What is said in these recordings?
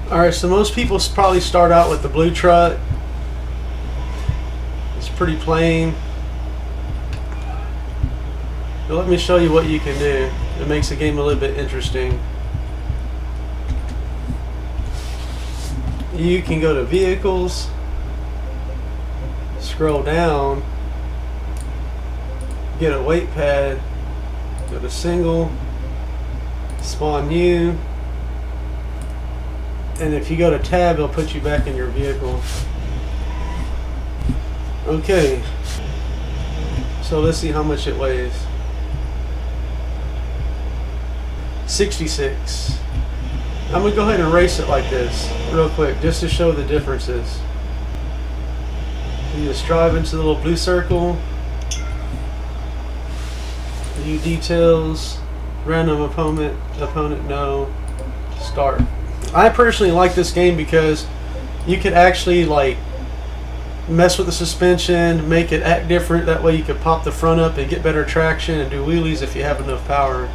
Alright, so most people probably start out with the blue truck. It's pretty plain. But let me show you what you can do. It makes the game a little bit interesting. You can go to vehicles, scroll down, get a weight pad, go to single, spawn new, and if you go to tab, it'll put you back in your vehicle. Okay, so let's see how much it weighs. 66. I'm going to go ahead and erase it like this real quick just to show the differences. You just drive into the little blue circle, view details, random opponent no, start. I personally like this game because you could actually like mess with the suspension, make it act different. That way you could pop the front up and get better traction and do wheelies if you have enough power.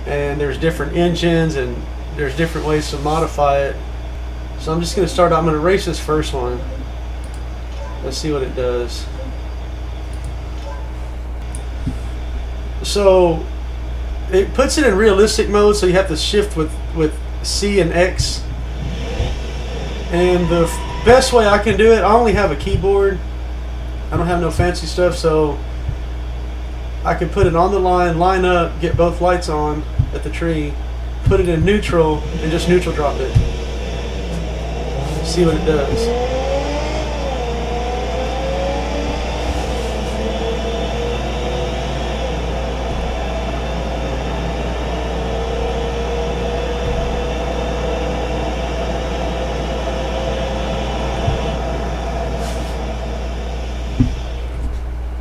And there's different engines and there's different ways to modify it. So I'm just going to start out. I'm going to erase this first one. Let's see what it does. So it puts it in realistic mode, so you have to shift with C and X. And the best way I can do it, I only have a keyboard. I don't have no fancy stuff, so I can put it on the line up, get both lights on at the tree, put it in neutral, and just neutral drop it. See what it does.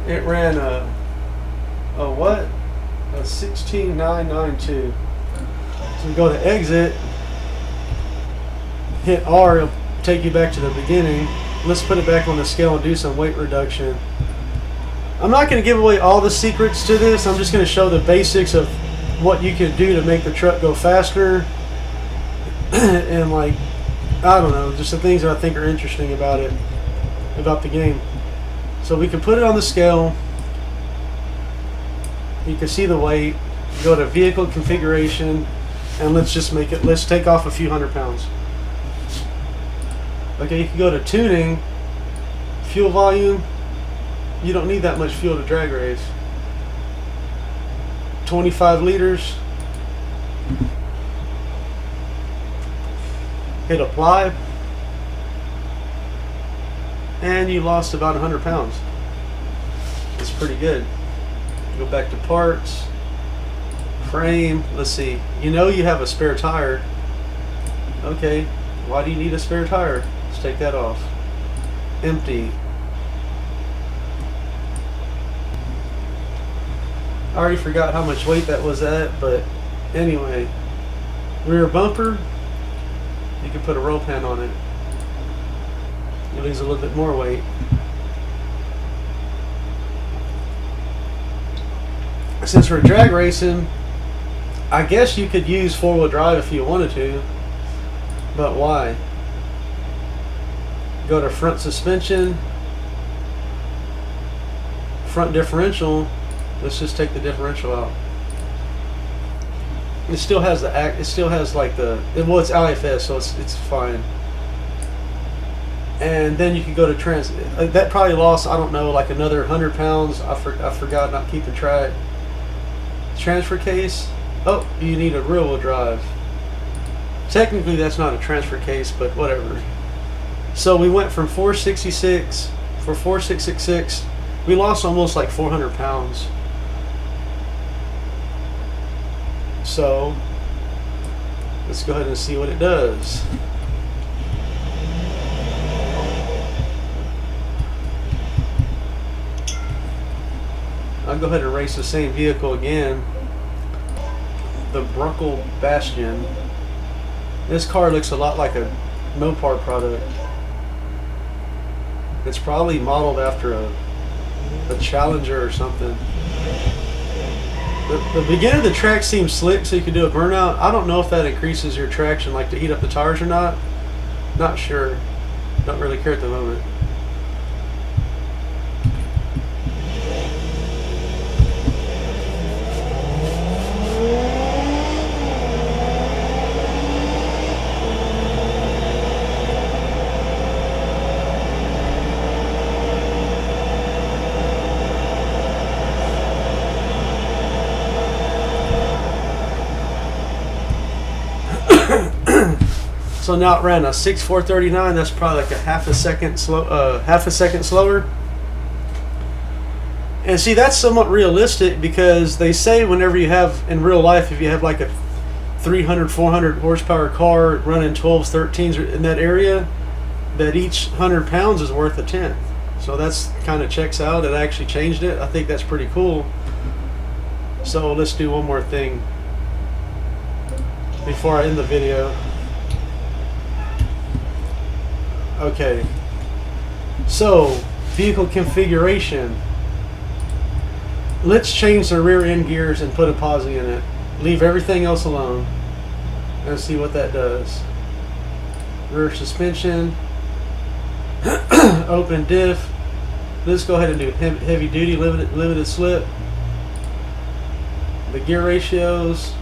It ran a what? A 16992. So we go to exit, hit R, it'll take you back to the beginning. Let's put it back on the scale and do some weight reduction. I'm not going to give away all the secrets to this. I'm just going to show the basics of what you can do to make the truck go faster. And like, I don't know, just the things that I think are interesting about it, about the game. So we can put it on the scale. You can see the weight. Go to vehicle configuration, and let's just make it. Let's take off a few hundred pounds. Okay, you can go to tuning, fuel volume. You don't need that much fuel to drag race. 25 liters. Hit apply. And you lost about 100 pounds. It's pretty good. Go back to parts, frame. Let's see. You know you have a spare tire. Okay, why do you need a spare tire? Let's take that off. Empty. I already forgot how much weight that was at, but anyway. Rear bumper. You can put a roll pan on it. You lose a little bit more weight. Since we're drag racing, I guess you could use four-wheel drive if you wanted to, but why? Go to front suspension, front differential. Let's just take the differential out. It still has the it still has like the, well, it's IFS, so it's fine. And then you can go to trans. That probably lost, I don't know, like another 100 pounds. I forgot, not keeping track. Transfer case. Oh, you need a rear-wheel drive. Technically, that's not a transfer case, but whatever. So we went from 466 for 4666. We lost almost like 400 pounds. So let's go ahead and see what it does. I'll go ahead and race the same vehicle again. The Brunkle Bastion. This car looks a lot like a Mopar product. It's probably modeled after a Challenger or something. The beginning of the track seems slick, so you can do a burnout. I don't know if that increases your traction, like to heat up the tires or not. Not sure. Don't really care at the moment. So now it ran a 6.439. That's probably like a half a second slower. And see, that's somewhat realistic because they say whenever you have in real life, if you have like a 300, 400 horsepower car running 12s, 13s in that area, that each 100 pounds is worth a tenth. So that's kind of checks out. It actually changed it. I think that's pretty cool. So let's do one more thing before I end the video. Okay, so vehicle configuration. Let's change the rear end gears and put a posi in it. Leave everything else alone and see what that does. Rear suspension, open diff. Let's go ahead and do heavy duty, limited slip. The gear ratios.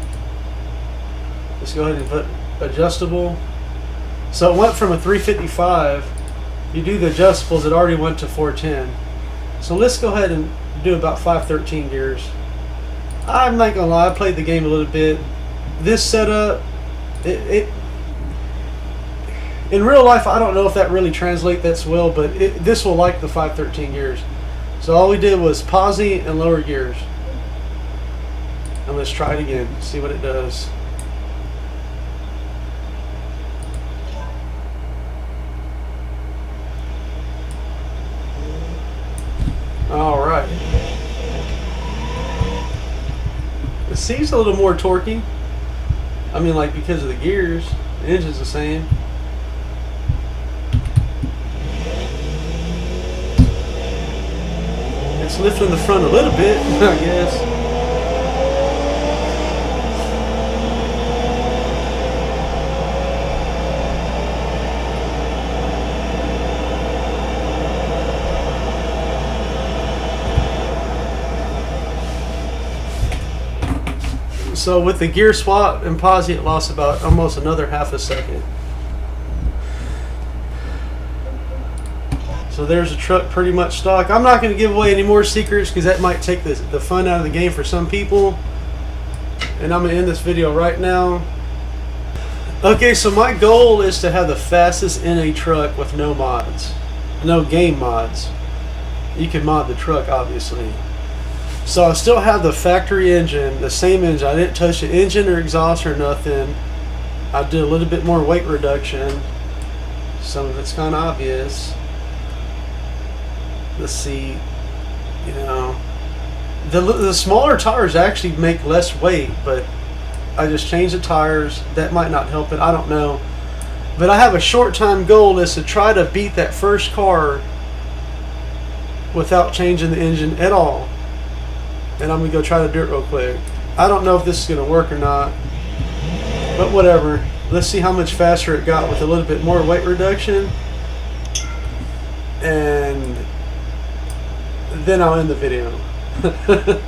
Let's go ahead and put adjustable. So it went from a 355. You do the adjustables, it already went to 410. So let's go ahead and do about 513 gears. I'm not gonna lie, I played the game a little bit. This setup, in real life, I don't know if that really translates that well, but this will like the 513 gears. So all we did was posi and lower gears. And let's try it again, see what it does. All right. It seems a little more torquey. I mean, like because of the gears, the engine's the same. It's lifting the front a little bit, I guess. So with the gear swap and posi, it lost about almost another half a second. So there's a truck pretty much stock. I'm not going to give away any more secrets because that might take the fun out of the game for some people. And I'm going to end this video right now. Okay, so my goal is to have the fastest NA truck with no mods. No game mods. You can mod the truck, obviously. So I still have the factory engine, the same engine. I didn't touch the engine or exhaust or nothing. I did a little bit more weight reduction. Some of it's kind of obvious. The seat, you know. The smaller tires actually make less weight, but I just changed the tires. That might not help it, I don't know. But I have a short time goal is to try to beat that first car without changing the engine at all. And I'm going to go try to do it real quick. I don't know if this is going to work or not, but whatever. Let's see how much faster it got with a little bit more weight reduction. And then I'll end the video. But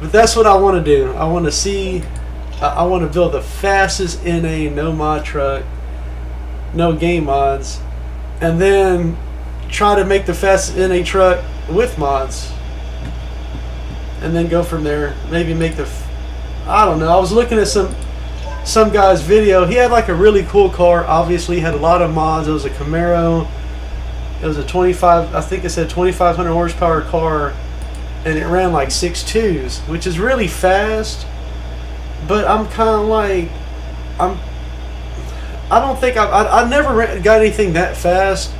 that's what I want to do. I want to see, I want to build the fastest NA no mod truck, no game mods, and then try to make the fastest NA truck with mods. And then go from there. Maybe make the, I don't know. I was looking at some guy's video. He had like a really cool car. Obviously, he had a lot of mods. It was a Camaro. It was a 25. I think it said 2,500 horsepower car, and it ran like 6.2s, which is really fast. But I'm kind of like, I don't think I never got anything that fast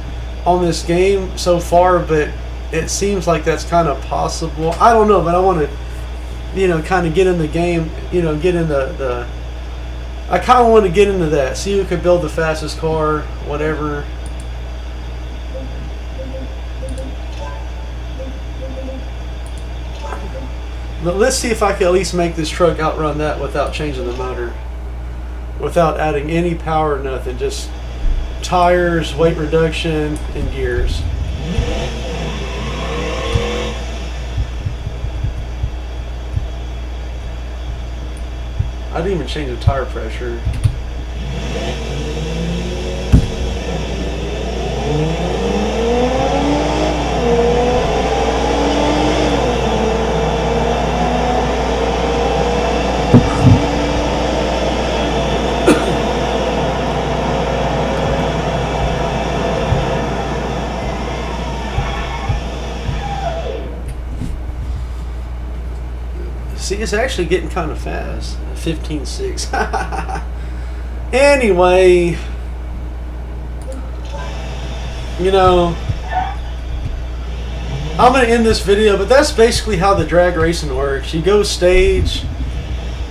on this game so far, but it seems like that's kind of possible. I don't know, but I want to, you know, kind of get in the game, you know, get in the I kind of want to get into that. See who could build the fastest car, whatever. But let's see if I can at least make this truck outrun that without changing the motor. Without adding any power or nothing. Just tires, weight reduction, and gears. I didn't even change the tire pressure. See, it's actually getting kind of fast. 15.6. Anyway, you know, I'm going to end this video, but that's basically how the drag racing works. You go stage.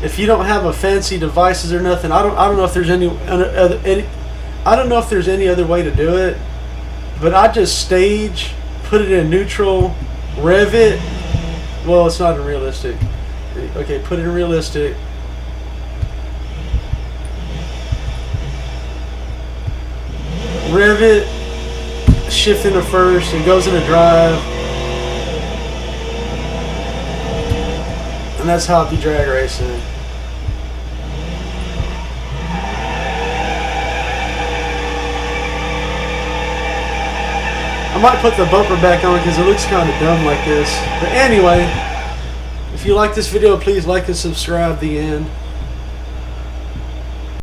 If you don't have a fancy devices or nothing, I don't know if there's any I don't know if there's any other way to do it, but I just stage, put it in neutral, rev it. Well, it's not realistic. Okay, put it in realistic. Rev it, shift into first, it goes into drive. And that's how it be drag racing. I might put the bumper back on because it looks kind of dumb like this. But anyway, if you like this video, please like and subscribe. The end.